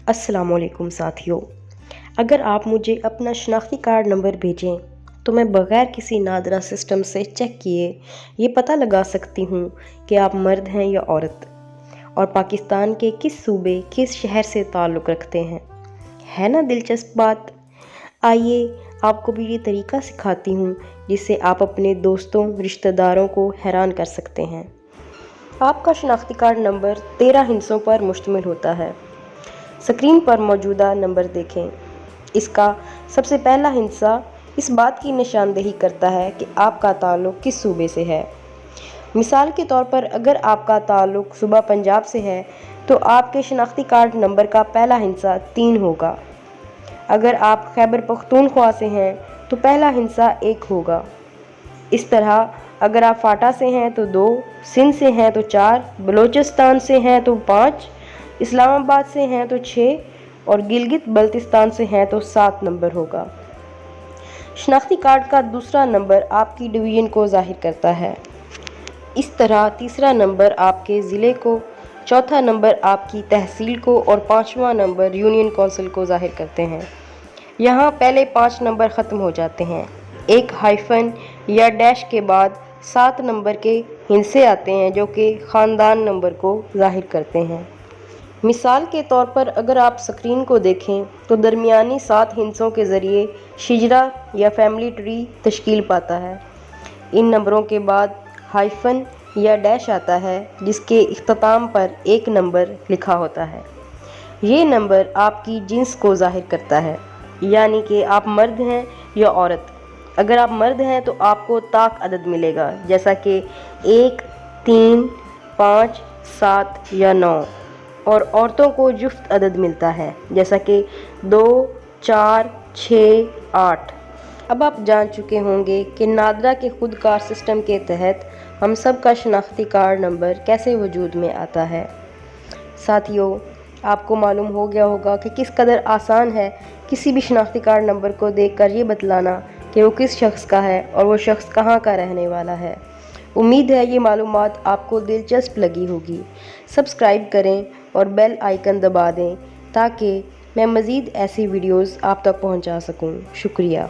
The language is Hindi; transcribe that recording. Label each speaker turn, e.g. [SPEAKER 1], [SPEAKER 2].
[SPEAKER 1] अस्सलामुअलैकुम साथियों, अगर आप मुझे अपना शनाख्ती कार्ड नंबर भेजें तो मैं बग़ैर किसी नादरा सिस्टम से चेक किए ये पता लगा सकती हूँ कि आप मर्द हैं या औरत और पाकिस्तान के किस सूबे किस शहर से ताल्लुक़ रखते हैं। है ना दिलचस्प बात। आइए आपको भी ये तरीका सिखाती हूँ जिससे आप अपने दोस्तों रिश्तेदारों को हैरान कर सकते हैं। आपका शनाख्ती कार्ड नंबर 13 हिस्सों पर मुश्तमिल होता है। स्क्रीन पर मौजूदा नंबर देखें। इसका सबसे पहला हिस्सा इस बात की निशानदेही करता है कि आपका ताल्लुक़ किस सूबे से है। मिसाल के तौर पर अगर आपका ताल्लुक़ सूबा पंजाब से है तो आपके शनाख्ती कार्ड नंबर का पहला हिस्सा 3 होगा। अगर आप खैबर पख्तूनख्वा से हैं तो पहला हिस्सा 1 होगा। इस तरह अगर आप फाटा से हैं तो 2, सिंध से हैं तो 4, बलूचिस्तान से हैं तो 5, इस्लामाबाद से हैं तो 6 और गिलगित बल्तिस्तान से हैं तो 7 नंबर होगा। शनाख्ती कार्ड का दूसरा नंबर आपकी डिवीज़न को ज़ाहिर करता है। इस तरह तीसरा नंबर आपके ज़िले को, चौथा नंबर आपकी तहसील को और 5वां नंबर यूनियन कौंसिल को ज़ाहिर करते हैं। यहाँ पहले 5 नंबर ख़त्म हो जाते हैं। एक हाइफन या डैश के बाद 7 नंबर के हिस्से आते हैं जो कि ख़ानदान नंबर को ज़ाहिर करते हैं। मिसाल के तौर पर अगर आप स्क्रीन को देखें तो दरमियानी 7 हिस्सों के ज़रिए शिजरा या फैमिली ट्री तश्कील पाता है। इन नंबरों के बाद हाइफन या डैश आता है जिसके इख्तिताम पर 1 नंबर लिखा होता है। ये नंबर आपकी जिन्स को ज़ाहिर करता है, यानी कि आप मर्द हैं या औरत। अगर आप मर्द हैं तो आपको ताक अदद मिलेगा, जैसा कि 1, 3, 5, 7 या 9 और औरतों को जुफ्त अदद मिलता है, जैसा कि 2, 4, 6, 8। अब आप जान चुके होंगे कि नादरा के खुदकार सिस्टम के तहत हम सब का शनाख्ती कार्ड नंबर कैसे वजूद में आता है। साथियों, आपको मालूम हो गया होगा कि किस कदर आसान है किसी भी शनाख्ती कार्ड नंबर को देखकर ये बतलाना कि वो किस शख्स का है और वो शख्स कहाँ का रहने वाला है। उम्मीद है ये मालूमात आपको दिलचस्प लगी होगी। सब्सक्राइब करें और बेल आइकन दबा दें ताकि मैं मज़ीद ऐसी वीडियोज़ आप तक पहुंचा सकूं। शुक्रिया।